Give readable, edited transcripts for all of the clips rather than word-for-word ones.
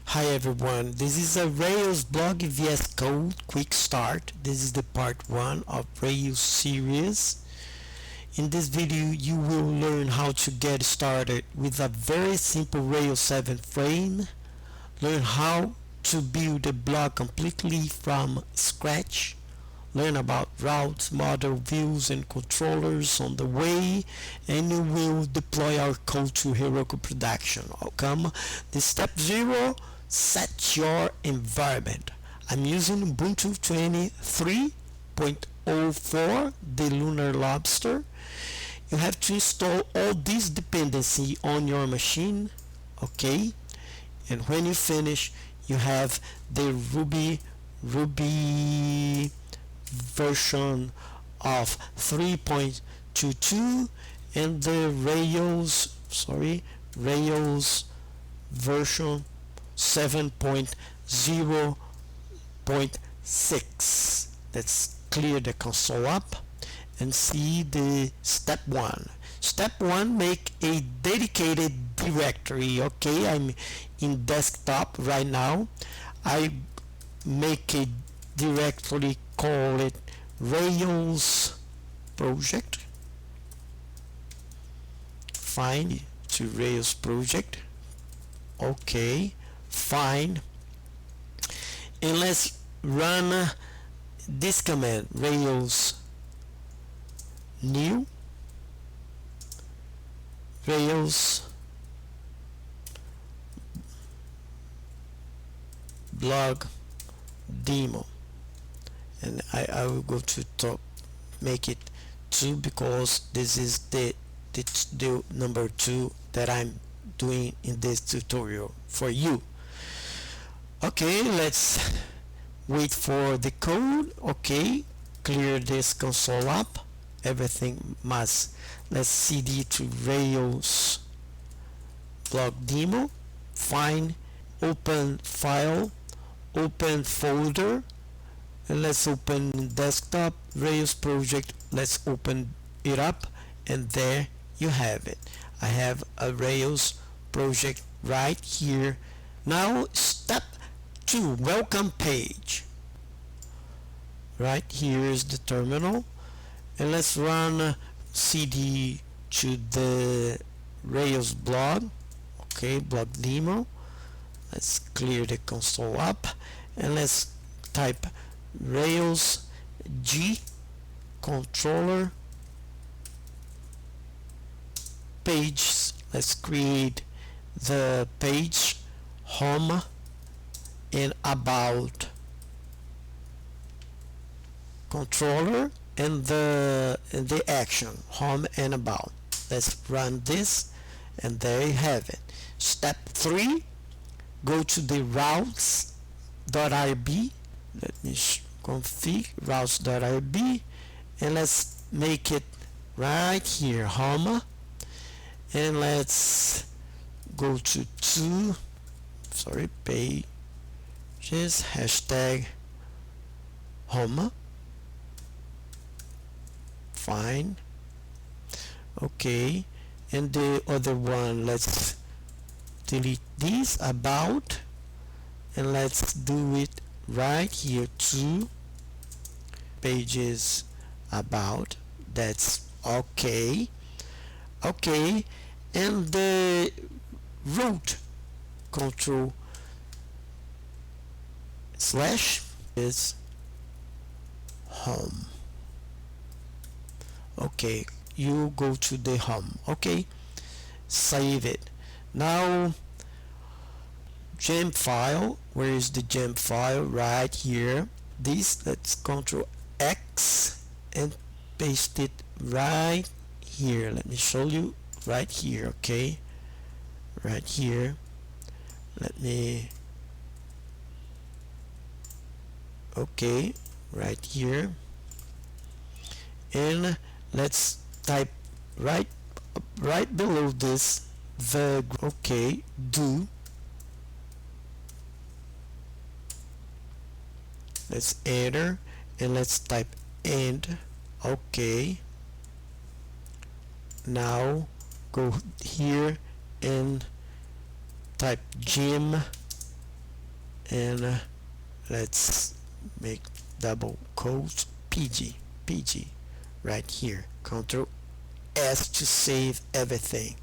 Hi everyone, this is a Rails blog VS Code quick start. This is the part 1 of Rails series. In this video you will learn how to get started with a very simple Rails 7 frame, learn how to build a blog completely from scratch, learn about routes, model views and controllers on the way, and you will deploy our code to Heroku production. Welcome. The step 0, set your environment. I'm using Ubuntu 23.04, the Lunar Lobster. You have to install all these dependency on your machine, okay? And when you finish, you have the Ruby version of 3.22 and the Rails version 7.0.6. Let's clear the console up and see the step 1. Step 1, make a dedicated directory. Okay, I'm in desktop right now. I make a directory, call it Rails project. Find to Rails project. Okay, fine. And let's run this command, Rails new Rails blog demo, and I will go to top, make it 2 because this is the number 2 that I'm doing in this tutorial for you. Okay, let's wait for the code. Okay, clear this console up, everything must. Let's cd to Rails blog demo, find, open file, open folder, and let's open desktop Rails project. Let's open it up, and there you have it. I have a Rails project right here. Now step 2, welcome page. Right here is the terminal, and let's run cd to the Rails blog. Okay, blog demo. Let's clear the console up, and let's type Rails G controller pages. Let's create the page, home and about, controller, and the action, home and about. Let's run this, and there you have it. Step 3, go to the routes.rb. Let me config routes.rb, and let's make it right here, home, and let's go to pages, hashtag home. Fine. Okay, and the other one, let's delete this, about, and let's do it right here, 2 pages about. That's okay. Okay, and the root control slash is home. Okay, you go to the home. Okay, save it. Now gem file, where is the gem file? Right here. This, let's Control X and paste it right here. Let me show you right here. Okay, right here. Let me, okay, right here, and let's type right below this the, okay, do. Let's enter, and let's type end. Okay, now go here and type gem and let's make double quotes pg right here. Control S to save everything.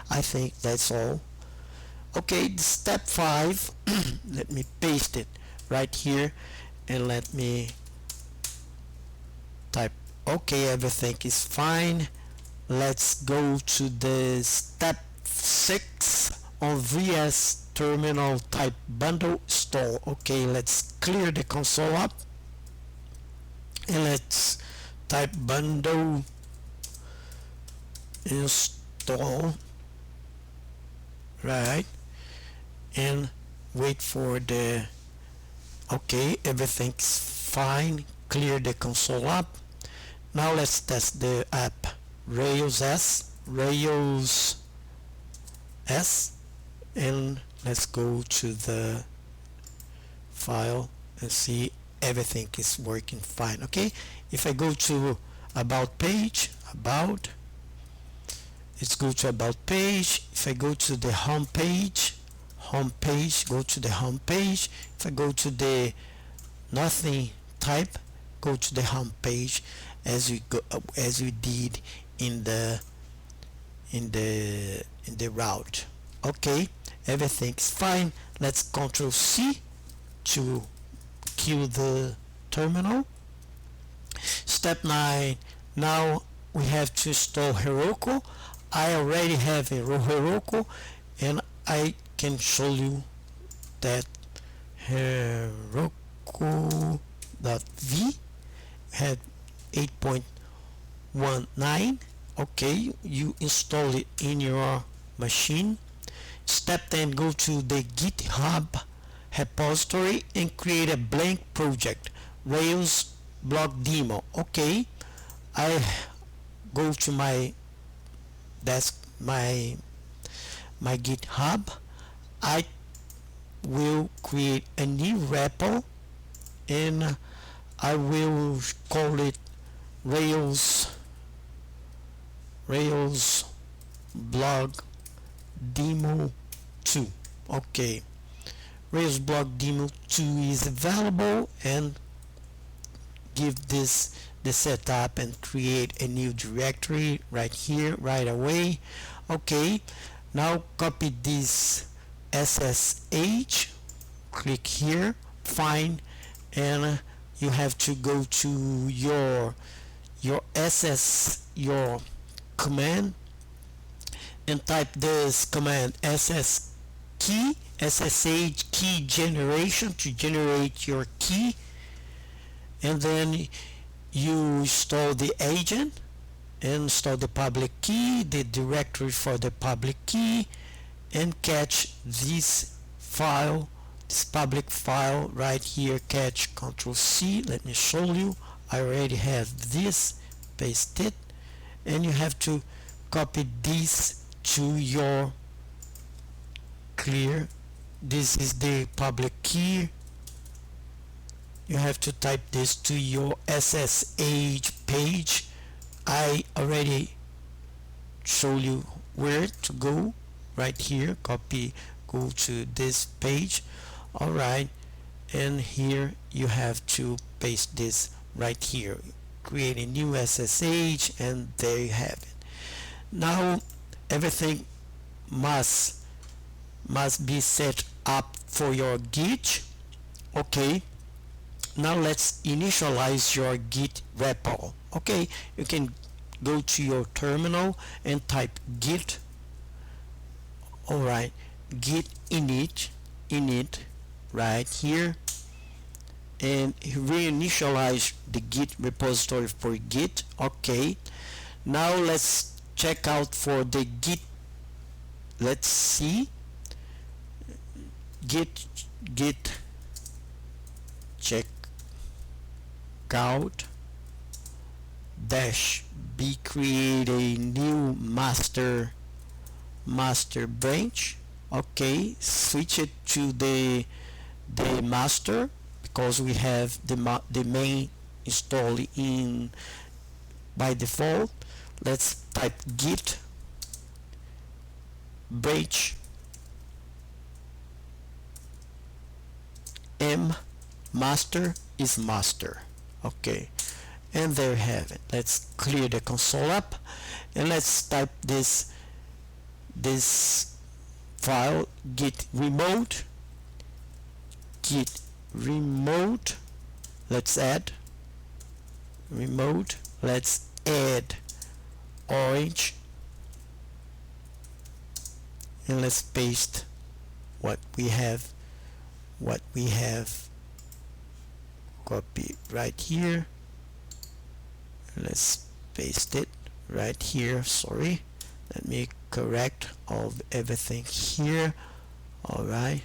I think that's all. Okay, step 5. Let me paste it right here and let me type okay, everything is fine. Let's go to the step 6 on VS terminal, type bundle install. Okay, let's clear the console up and let's type bundle install, right, and wait for the okay, everything's fine. Clear the console up. Now let's test the app. Rails S, and let's go to the file and see everything is working fine. Okay, if I go to about page, let's go to about page. If I go to the home page, go to the home page. If I go to the nothing type, go to the home page, as we did in the route. Okay, everything's fine. Let's Control C to kill the terminal. Step 9. Now we have to install Heroku. I already have a Heroku, and I can show you that Heroku.v had 8.19. Okay, you install it in your machine. Step 10, go to the GitHub repository and create a blank project, Rails blog demo. Okay, I go to my desk, my GitHub. I will create a new repo and I will call it Rails blog demo 2. Okay, Rails blog demo 2 is available, and give this the setup and create a new directory right here right away. Okay, now copy this SSH, click here, find, and you have to go to your command and type this command ssh key generation to generate your key, and then you install the agent, install the public key, the directory for the public key, and catch this file, this public file right here. Catch, Control C. Let me show you. I already have this. Paste it, and you have to copy this to your clear. This is the public key. You have to type this to your SSH page. I already show you where to go right here. Copy, go to this page. Alright, and here you have to paste this right here. Create a new SSH, and there you have it. Now everything must be set up for your Git. Okay, now let's initialize your Git repo. Okay, you can go to your terminal and type git. Alright, git init right here, and reinitialize the Git repository for Git. Okay, now let's check out for the Git. Let's see, git check out dash b, create a new master branch. Okay, switch it to the master, because we have the main installed in by default. Let's type git branch m master is master. Okay, and there you have it. Let's clear the console up and let's type this file, git remote. Let's add remote. Let's add orange and let's paste what we have copy right here. Let's paste it right here. Sorry, let me correct everything here. Alright,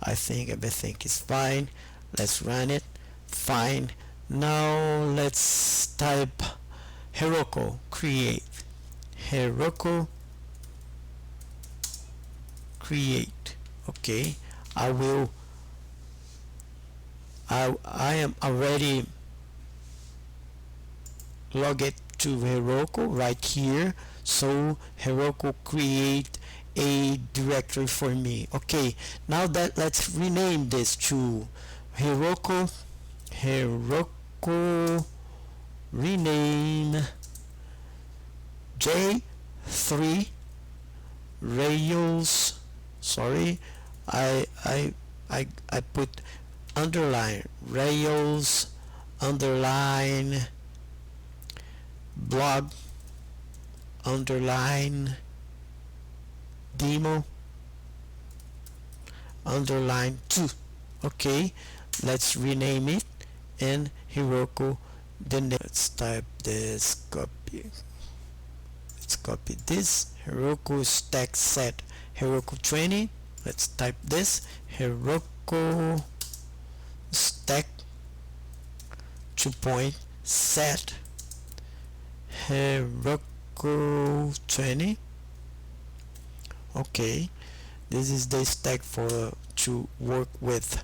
I think everything is fine. Let's run it. Fine. Now let's type heroku create. Heroku create. Okay, I am already logged to Heroku right here, so Heroku create a directory for me. Okay, now that let's rename this to Heroku rename J3 Rails. Sorry, I put underline Rails underline blog underline demo underline 2. Okay, let's rename it and Heroku the name. Let's type this, let's copy this. Heroku stack set Heroku 20. Let's type this Heroku stack 2 set Heroku 20. Okay, this is the stack for to work with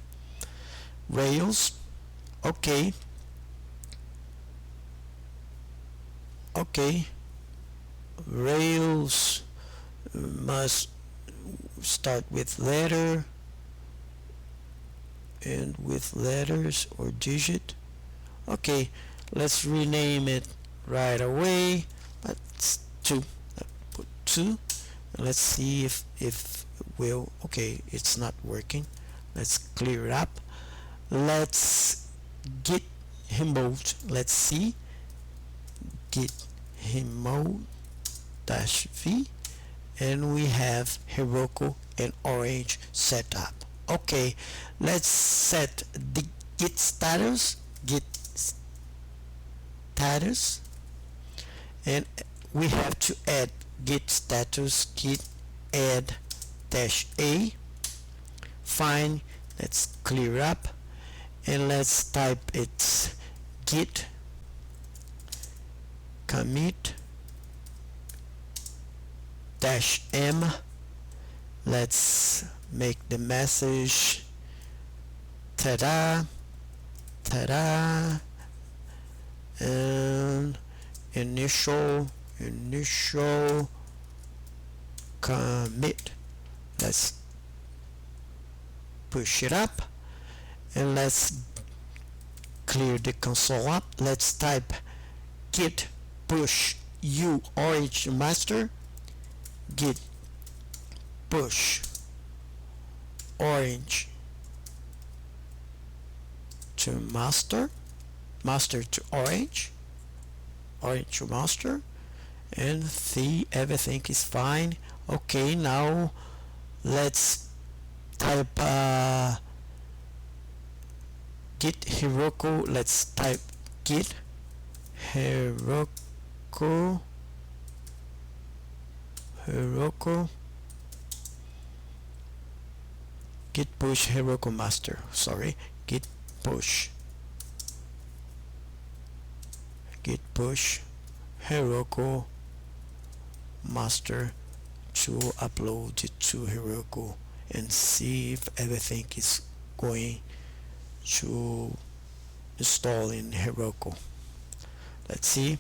Rails. Okay, Rails must start with letter and with letters or digit. Okay, let's rename it right away. Let's put 2. Let's see if will. Okay, it's not working. Let's clear it up. Let's git remote. Let's see, git remote -v, and we have Heroku and orange set up. Okay, let's set the git status, and we have to add git status git add -a. Fine, let's clear up and let's type it git commit -m. Let's make the message ta-da and initial commit. Let's push it up and let's clear the console up. Let's type git push u orange master, git push orange to master to orange to master, and see everything is fine. Okay, now let's type git Heroku. Let's type git Heroku git push Heroku master. Sorry, git push Heroku master to upload it to Heroku and see if everything is going to install in Heroku. Let's see.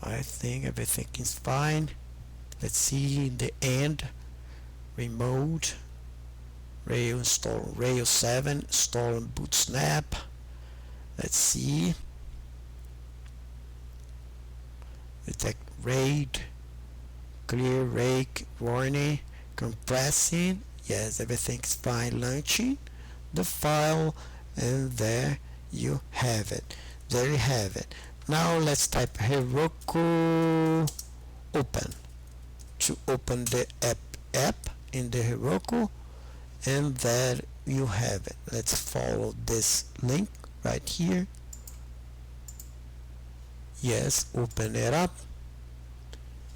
I think everything is fine. Let's see in the end. Remote Rail install Rail 7 install boot snap. Let's see. Detect RAID, clear rake warning, compressing. Yes, everything's fine. Launching the file, and there you have it. There you have it. Now let's type heroku open to open the app in the heroku, and there you have it. Let's follow this link right here. Yes, open it up,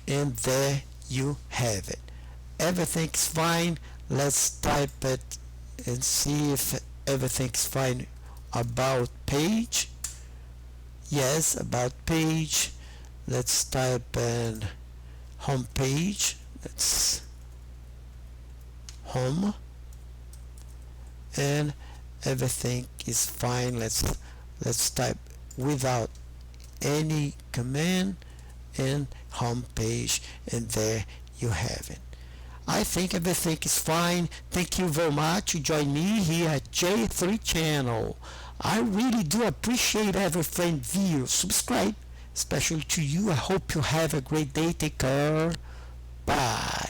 and there you have it. Everything's fine. Let's type it and see if everything's fine. About page. Yes, about page. Let's type in home page. That's home, and everything is fine. Let's type without any command and home page, and there you have it. I think everything is fine. Thank you very much to join me here at J3 channel. I really do appreciate every friend view. Subscribe, especially to you. I hope you have a great day. Take care. Bye.